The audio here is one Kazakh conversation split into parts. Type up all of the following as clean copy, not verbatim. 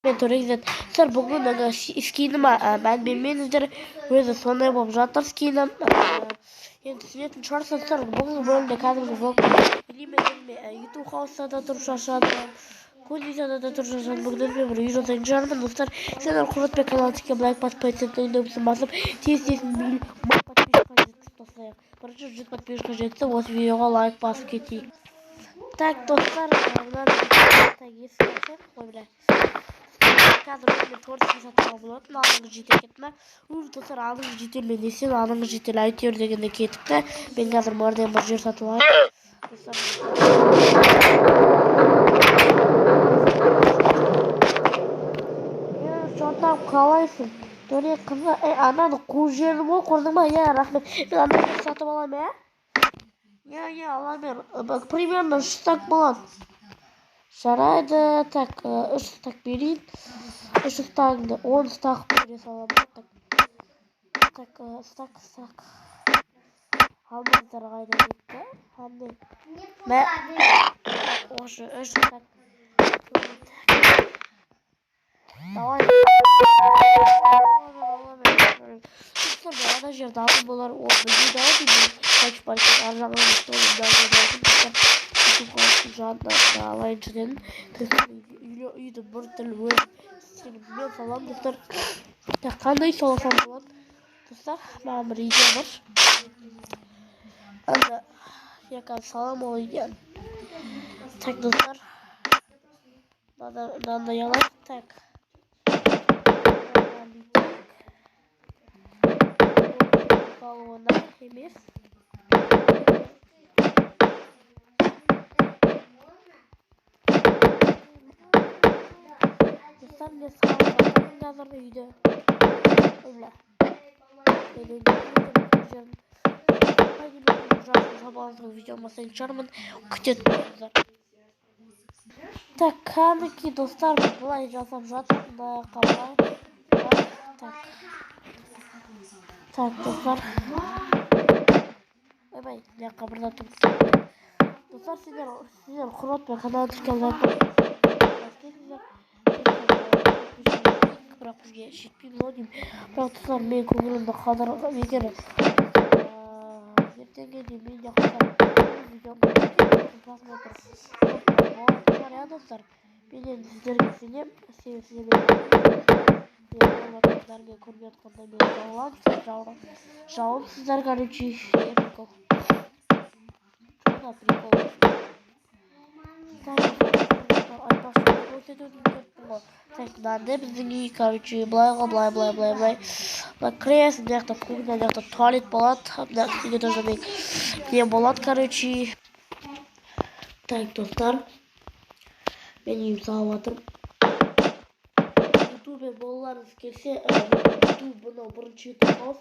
мен Төрегізден. Сіздер бүгін скинім мән бермеңіздер, өзі сондай болып жатыр скинім. Енді түсінетін шығарсыздар, бүгінгі бөлімде кәдімгі влог YouTube хаусада тұрып шаршадым, Кузницада да тұрып шаршадым. Бүгін мен бір үй жасайтын шығармын достар. Сендер құрметпен каналдыққа лайк басып, подписчиктерді басып, тез мың подписчикқа жеткізіп тастайық. Бірінші 100 подписчикқа жетсе, осы видеоға лайк басып кетейік. Так, достар, қазір мен торсқа сатуға болатын, аныңыз жетер кетті. Достар, аныңыз жетер мен десем, аныңыз жетер әйтеуір дегенде кетіпті. Мен қазір мөрден бір жер сатып алайын. Жотам, қалайсың? Төре қызы, ананы қуып жібердім ғой, көрдің ба? Рахмет. Мен ананы сатып аламын, аламын. Примерно 3 стак болады. Жарайды, так, 3 стак берейін. 3 стагыңды 10 стак бере саламын. Так, стак. Алмаздар қайда кетті? Осы 3 стак. Давай. Ана жерді алып болар. Ол бізге дауы деймін. Қайшы паркен аржағын жанында алайыншы дедім. Үйді бір тіл өз істеріммен салам, достар. Қандай саласам болады? Достар, маған бір идея бар. Я қазір салам ол идеяны. Так, достар. Надо ялайық. Так. Балуына емес. Достар, мен салып жатырмын қазір үйде. Ойла. Сабағыңызға видеома сен шығармын. Күтетін болыңыздар. Так, кәдімгі достар, бұлай жасап жатырмын. Так, достар. Ойбай, мен қабырда тұрмын. Достар, сіздер құрметпен каналдыққа лайк басыңыздар. Бірақ бізге жетпейміз ғой деймін. Бірақ достар, мен көңілімді қалдырған егер ертеңге дейін мен де қалдырып видеомды просмотр болады ма, достар? Мен енді сіздерге сенемін. Сіздерге көрмей отқанда мен жауымсыздар, короче, прикол. Что прикол? Так, мынандай біздің үй, короче, былай. Кіресің, мынаяқта кухня, мынаяқта туалет болады. Мынаяқта үйде тоже не болады, короче. Так, достар, мен үйім салып жатырмын. Ютубе болғыларыңыз келсе, ютуб бұнау бірінші ютуб хаус.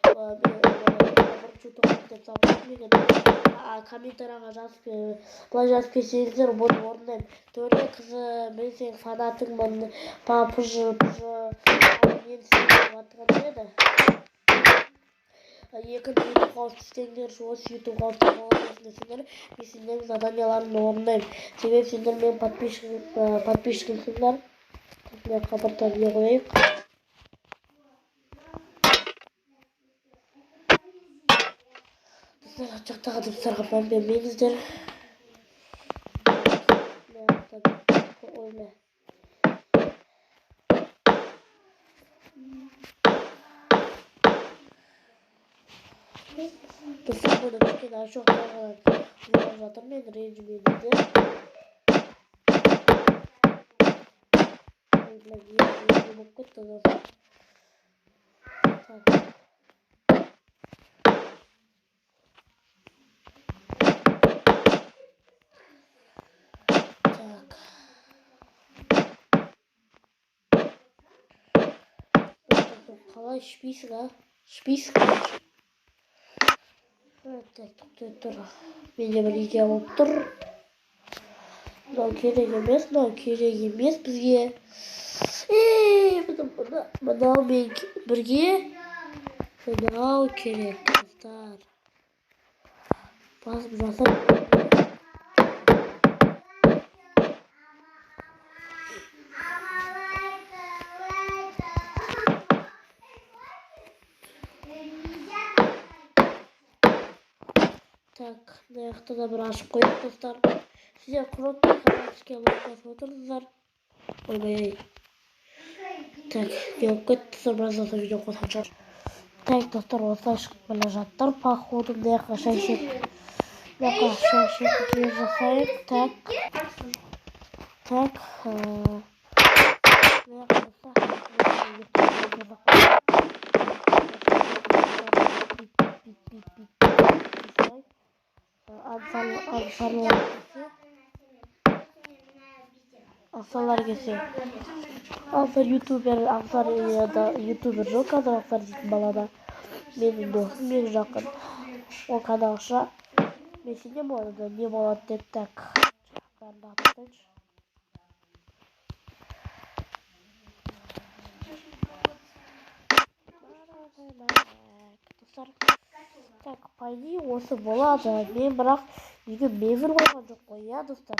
Бірінші ютуб хаус деп салып комментарияға былай жазып кетсеңіздер, бұны орындаймын. Төре қызы, мен сенің фанатыңмын, папыжы, мен сенің атқан еді. Екінші ютуб хаус істеңдер, осы ютуб хауста болғаныңыз десеңдер, мен сендердің заданияларыңды орындаймын. Себебі сендер менің подписчигімсіңдер. Мен қабырдан не қояйық. Жақтағы дыбыстарға мән бермеңіздер. Ойла. Достар, бұны түскен ашоқтағы жылап жатыр, мен ренжімеңіздер. Болып кетті достар. Қалай ішпейсің, ішпейсің? Тоқтай тұр. Менде бір идея болып тұр. Мынау керек емес бізге. Мынаумен бірге. Мынау керек, достар. Басып жасап. Так, мына да бір ашып қойып достар. Сіздер құрметті каналымызға лайк басып отырсыздар. Ойбай. Так, келіп кетті, достар, біраз болса видео қосқан шығар. Так, достар, осылай шығып келе жатыр. Походу, мына жаққа шәйшек жасайық. Так, Ансарлар кесе. Ансар ютубер, Ансар ютубер жоқ қазір, Ансар дейтін балада. Менің досым, ең жақын. Ол каналша. Мен сенем оны не болады деп. Так, бәрін апатайыншы. Достар, так, пойди, осы болады. Мен бірақ үйге мебель қойған жоқ қой, иә достар.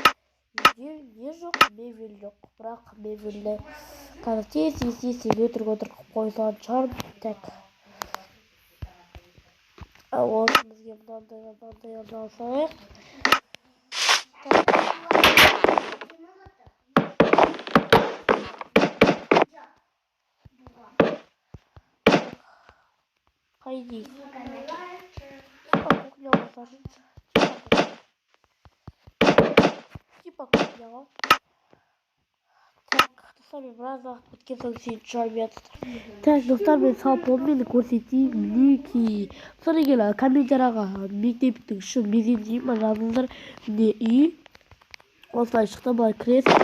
Үйге не жоқ, мебель жоқ. Бірақ мебельді қазір тез өтірік қойсан шығар. Так, осы бізге мынандай алсайық. Пойди. Кухня ложится. Типа кухня. Так, достар, мен біраз уақыт біткен соң сен шығармайды. Так, достар, мен салпонмен көрсетейін. Мінекей. Достар, егер комментарияға мектептің үшін мезен дейін ма жазыңыздар. Міне үй. Осылай шықты, былай кіресің.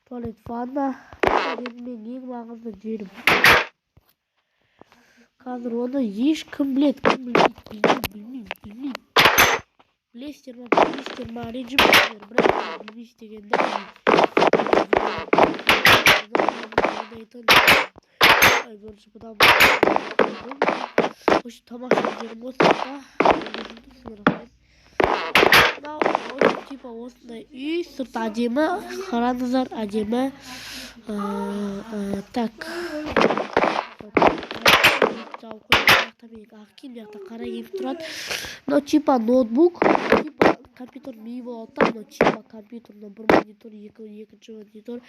Туалет, ванна. Мен ең маңызды жерім. Қазір оны ешкім біледі. Білмеймін. Білесіздер ма, ренжім білесіздер. Бірақ білмейсіз дегенде. Бірінші бұдан осы тамаша жерім осы да. Типа осындай үй, сырт әдемі, қараңыздар, әдемі. Так. Ақкиім жақта қара киіп тұрады. Но типа ноутбук, типа компьютер ми болады. Но типа компьютерно бір монитор, екінші монитор,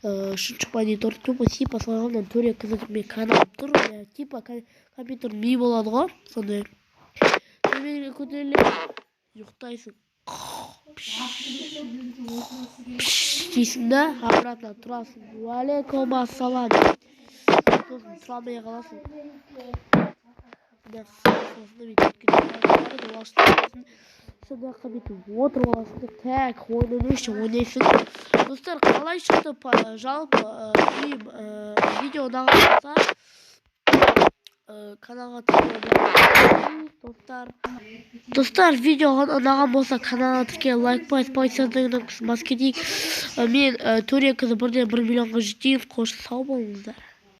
үшінші монитор, типа солайғаннан төре қызығымен канал тұр. Типа компьютер ми болады ғой, сондай. Төменге көтеріліп, ұйықтайсың. Дейсің да, обратно тұрасың. Уалейкум ассалам. Сосын тұра алмай қаласың. Сондай бүйтіп отырып аласың. Так, ойнайсың. Достар, қалай шықты жалпы видео ұнаған болса каналға достар, видео ұнаған болса каналға тіркеліп лайк қойыңыздар. Мен төре қызы 1 миллионға жетейін. Қош сау болыңыздар.